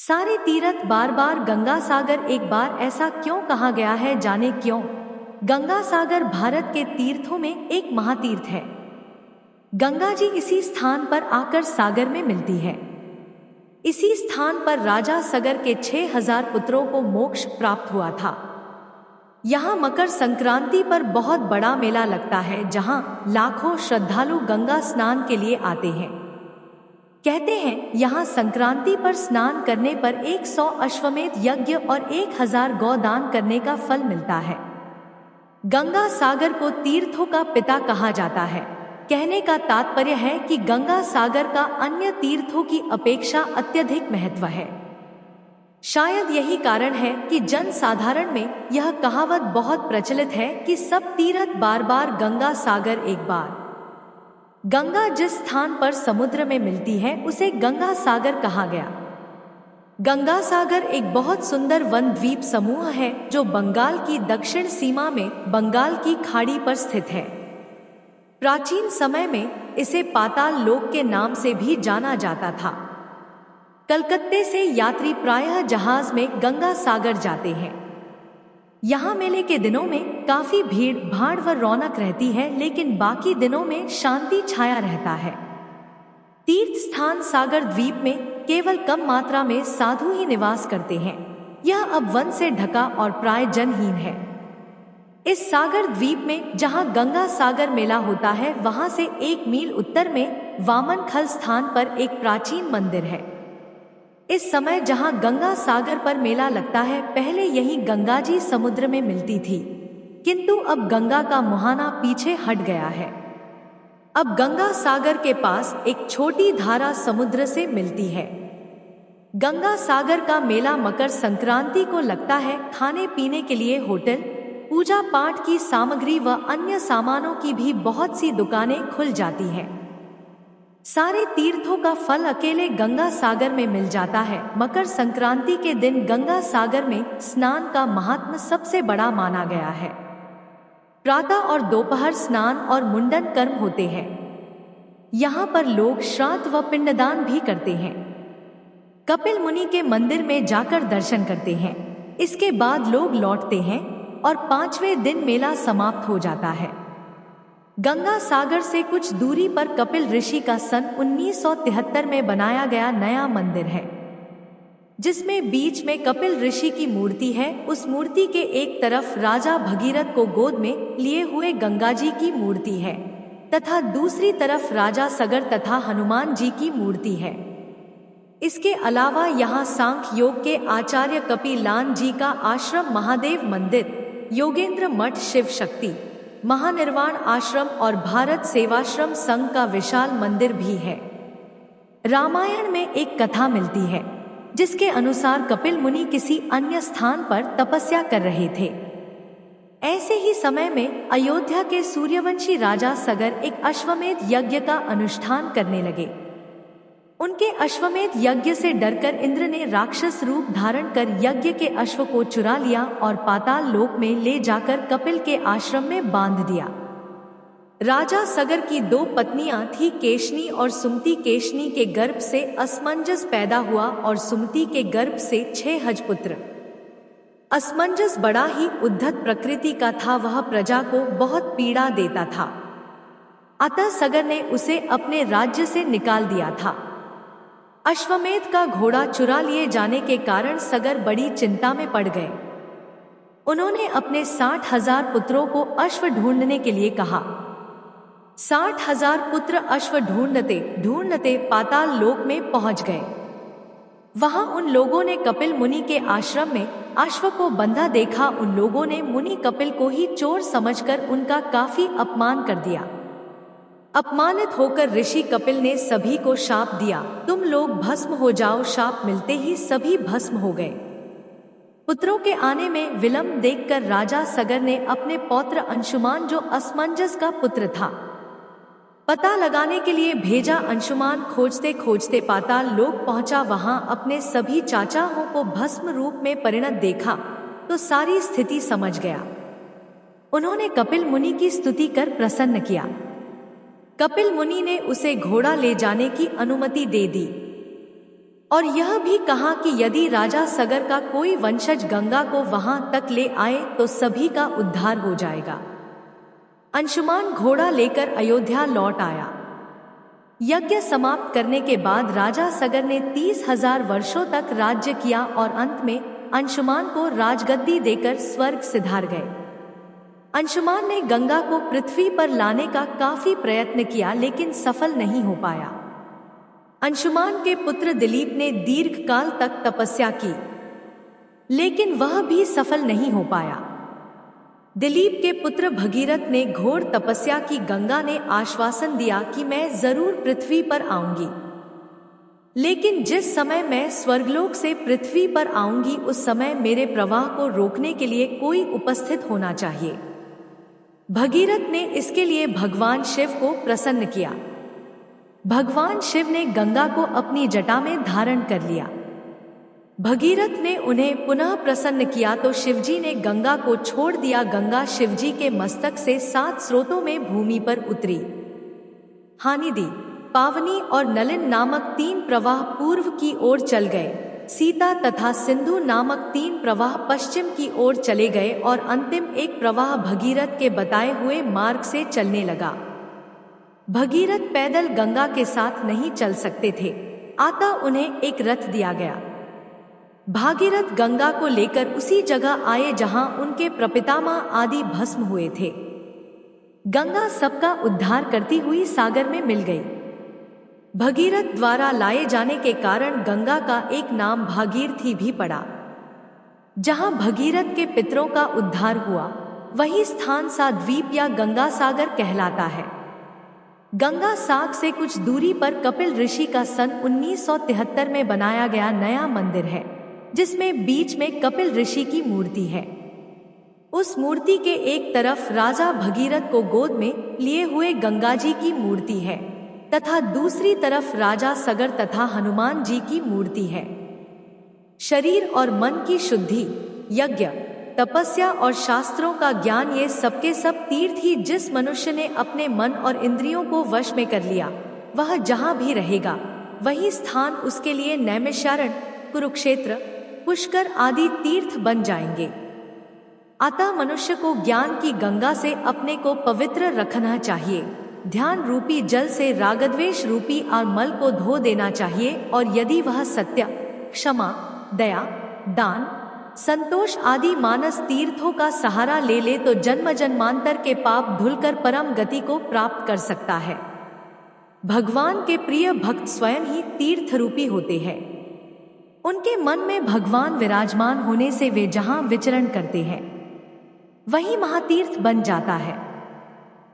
सारे तीर्थ बार बार गंगा सागर एक बार ऐसा क्यों कहा गया है, जाने क्यों। गंगा सागर भारत के तीर्थों में एक महातीर्थ है। गंगा जी इसी स्थान पर आकर सागर में मिलती है। इसी स्थान पर राजा सगर के 6000 पुत्रों को मोक्ष प्राप्त हुआ था। यहाँ मकर संक्रांति पर बहुत बड़ा मेला लगता है, जहाँ लाखों श्रद्धालु गंगा स्नान के लिए आते हैं। कहते हैं यहाँ संक्रांति पर स्नान करने पर 100 अश्वमेध यज्ञ और 1000 गौ दान करने का फल मिलता है। गंगा सागर को तीर्थों का पिता कहा जाता है। कहने का तात्पर्य है कि गंगा सागर का अन्य तीर्थों की अपेक्षा अत्यधिक महत्व है। शायद यही कारण है कि जन साधारण में यह कहावत बहुत प्रचलित है कि सब तीर्थ बार बार गंगा सागर एक बार। गंगा जिस स्थान पर समुद्र में मिलती है उसे गंगा सागर कहा गया। गंगा सागर एक बहुत सुंदर वन द्वीप समूह है जो बंगाल की दक्षिण सीमा में बंगाल की खाड़ी पर स्थित है। प्राचीन समय में इसे पाताल लोक के नाम से भी जाना जाता था। कलकत्ते से यात्री प्रायः जहाज में गंगा सागर जाते हैं। यहाँ मेले के दिनों में काफी भीड़ भाड़ व रौनक रहती है, लेकिन बाकी दिनों में शांति छाया रहता है। तीर्थ स्थान सागर द्वीप में केवल कम मात्रा में साधु ही निवास करते हैं। यह अब वन से ढका और प्राय जनहीन है। इस सागर द्वीप में जहाँ गंगा सागर मेला होता है, वहां से 1 मील उत्तर में वामन खल स्थान पर एक प्राचीन मंदिर है। इस समय जहां गंगा सागर पर मेला लगता है, पहले यही गंगा जी समुद्र में मिलती थी, किंतु अब गंगा का मुहाना पीछे हट गया है। अब गंगा सागर के पास एक छोटी धारा समुद्र से मिलती है। गंगा सागर का मेला मकर संक्रांति को लगता है। खाने पीने के लिए होटल, पूजा पाठ की सामग्री व अन्य सामानों की भी बहुत सी दुकानें खुल जाती हैं। सारे तीर्थों का फल अकेले गंगा सागर में मिल जाता है। मकर संक्रांति के दिन गंगा सागर में स्नान का महात्म्य सबसे बड़ा माना गया है। प्रातः और दोपहर स्नान और मुंडन कर्म होते हैं। यहाँ पर लोग श्राद्ध व पिंडदान भी करते हैं। कपिल मुनि के मंदिर में जाकर दर्शन करते हैं। इसके बाद लोग लौटते हैं और 5वें दिन मेला समाप्त हो जाता है। गंगा सागर से कुछ दूरी पर कपिल ऋषि का सन 1973 में बनाया गया नया मंदिर है, जिसमें बीच में कपिल ऋषि की मूर्ति है। उस मूर्ति के एक तरफ राजा भगीरथ को गोद में लिए हुए गंगा जी की मूर्ति है तथा दूसरी तरफ राजा सगर तथा हनुमान जी की मूर्ति है। इसके अलावा यहाँ सांख्य योग के आचार्य कपिलान जी का आश्रम, महादेव मंदिर, योगेंद्र मठ, शिव शक्ति महानिर्वाण आश्रम और भारत सेवाश्रम संघ का विशाल मंदिर भी है। रामायण में एक कथा मिलती है जिसके अनुसार कपिल मुनि किसी अन्य स्थान पर तपस्या कर रहे थे। ऐसे ही समय में अयोध्या के सूर्यवंशी राजा सगर एक अश्वमेध यज्ञ का अनुष्ठान करने लगे। उनके अश्वमेध यज्ञ से डरकर इंद्र ने राक्षस रूप धारण कर यज्ञ के अश्व को चुरा लिया और पाताल लोक में ले जाकर कपिल के आश्रम में बांध दिया। राजा सगर की 2 पत्नियां थी, केशनी और सुमति। केशनी के गर्भ से असमंजस पैदा हुआ और सुमति के गर्भ से 6 हजपुत्र। असमंजस बड़ा ही उद्धत प्रकृति का था, वह प्रजा को बहुत पीड़ा देता था। अतः सगर ने उसे अपने राज्य से निकाल दिया था। अश्वमेध का घोड़ा चुरा लिए जाने के कारण सगर बड़ी चिंता में पड़ गए। उन्होंने अपने 60,000 पुत्रों को अश्व ढूंढने के लिए कहा। 60,000 पुत्र अश्व ढूंढते ढूंढते पाताल लोक में पहुंच गए। वहां उन लोगों ने कपिल मुनि के आश्रम में अश्व को बंधा देखा। उन लोगों ने मुनि कपिल को ही चोर समझकर उनका काफी अपमान कर दिया। अपमानित होकर ऋषि कपिल ने सभी को शाप दिया, तुम लोग भस्म हो जाओ। शाप मिलते ही सभी भस्म हो गए। पुत्रों के आने में विलंब देखकर राजा सगर ने अपने पौत्र अंशुमान, जो असमंजस का पुत्र था, पता लगाने के लिए भेजा। अंशुमान खोजते खोजते पाताल लोक पहुंचा। वहां अपने सभी चाचाओं को भस्म रूप में परिणत देखा तो सारी स्थिति समझ गया। उन्होंने कपिल मुनि की स्तुति कर प्रसन्न किया। कपिल मुनि ने उसे घोड़ा ले जाने की अनुमति दे दी और यह भी कहा कि यदि राजा सगर का कोई वंशज गंगा को वहां तक ले आए तो सभी का उद्धार हो जाएगा। अंशुमान घोड़ा लेकर अयोध्या लौट आया। यज्ञ समाप्त करने के बाद राजा सगर ने 30,000 वर्षों तक राज्य किया और अंत में अंशुमान को राजगद्दी देकर स्वर्ग सिधार गए। अंशुमान ने गंगा को पृथ्वी पर लाने का काफी प्रयत्न किया लेकिन सफल नहीं हो पाया। अंशुमान के पुत्र दिलीप ने दीर्घकाल तक तपस्या की लेकिन वह भी सफल नहीं हो पाया। दिलीप के पुत्र भगीरथ ने घोर तपस्या की। गंगा ने आश्वासन दिया कि मैं जरूर पृथ्वी पर आऊंगी, लेकिन जिस समय मैं स्वर्गलोक से पृथ्वी पर आऊंगी उस समय मेरे प्रवाह को रोकने के लिए कोई उपस्थित होना चाहिए। भगीरथ ने इसके लिए भगवान शिव को प्रसन्न किया। भगवान शिव ने गंगा को अपनी जटा में धारण कर लिया। भगीरथ ने उन्हें पुनः प्रसन्न किया तो शिवजी ने गंगा को छोड़ दिया। गंगा शिवजी के मस्तक से 7 स्रोतों में भूमि पर उतरी। हानिदी, पावनी और नलिन नामक 3 प्रवाह पूर्व की ओर चल गए। सीता तथा सिंधु नामक 3 प्रवाह पश्चिम की ओर चले गए और अंतिम एक प्रवाह भगीरथ के बताए हुए मार्ग से चलने लगा। भगीरथ पैदल गंगा के साथ नहीं चल सकते थे, अतः उन्हें एक रथ दिया गया। भागीरथ गंगा को लेकर उसी जगह आए जहां उनके प्रपितामह आदि भस्म हुए थे। गंगा सबका उद्धार करती हुई सागर में मिल गई। भगीरथ द्वारा लाए जाने के कारण गंगा का एक नाम भागीरथी भी पड़ा। जहां भगीरथ के पितरों का उद्धार हुआ वही स्थान साद्वीप या गंगा सागर कहलाता है। गंगा साग से कुछ दूरी पर कपिल ऋषि का सन 1973 में बनाया गया नया मंदिर है, जिसमें बीच में कपिल ऋषि की मूर्ति है। उस मूर्ति के एक तरफ राजा भगीरथ को गोद में लिए हुए गंगा जी की मूर्ति है तथा दूसरी तरफ राजा सगर तथा हनुमान जी की मूर्ति है। शरीर और मन की शुद्धि, यज्ञ, तपस्या और शास्त्रों का ज्ञान, ये सबके सब तीर्थ ही जिस मनुष्य ने अपने मन और इंद्रियों को वश में कर लिया वह जहां भी रहेगा वही स्थान उसके लिए नैमिषारण्य, कुरुक्षेत्र, पुष्कर आदि तीर्थ बन जाएंगे। अतः मनुष्य को ज्ञान की गंगा से अपने को पवित्र रखना चाहिए। ध्यान रूपी जल से रागद्वेष रूपी मल को धो देना चाहिए और यदि वह सत्य, क्षमा, दया, दान, संतोष आदि मानस तीर्थों का सहारा ले ले तो जन्म जन्मांतर के पाप धुलकर परम गति को प्राप्त कर सकता है। भगवान के प्रिय भक्त स्वयं ही तीर्थ रूपी होते हैं। उनके मन में भगवान विराजमान होने से वे जहां विचरण करते हैं वही महातीर्थ बन जाता है।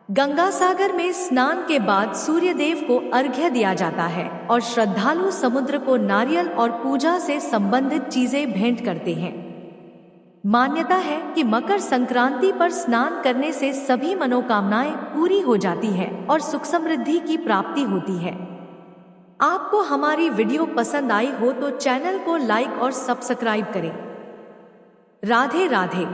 गंगा सागर में स्नान के बाद सूर्यदेव को अर्घ्य दिया जाता है और श्रद्धालु समुद्र को नारियल और पूजा से संबंधित चीजें भेंट करते हैं। मान्यता है कि मकर संक्रांति पर स्नान करने से सभी मनोकामनाएं पूरी हो जाती है और सुख समृद्धि की प्राप्ति होती है। आपको हमारी वीडियो पसंद आई हो तो चैनल को लाइक और सब्सक्राइब करें। राधे राधे।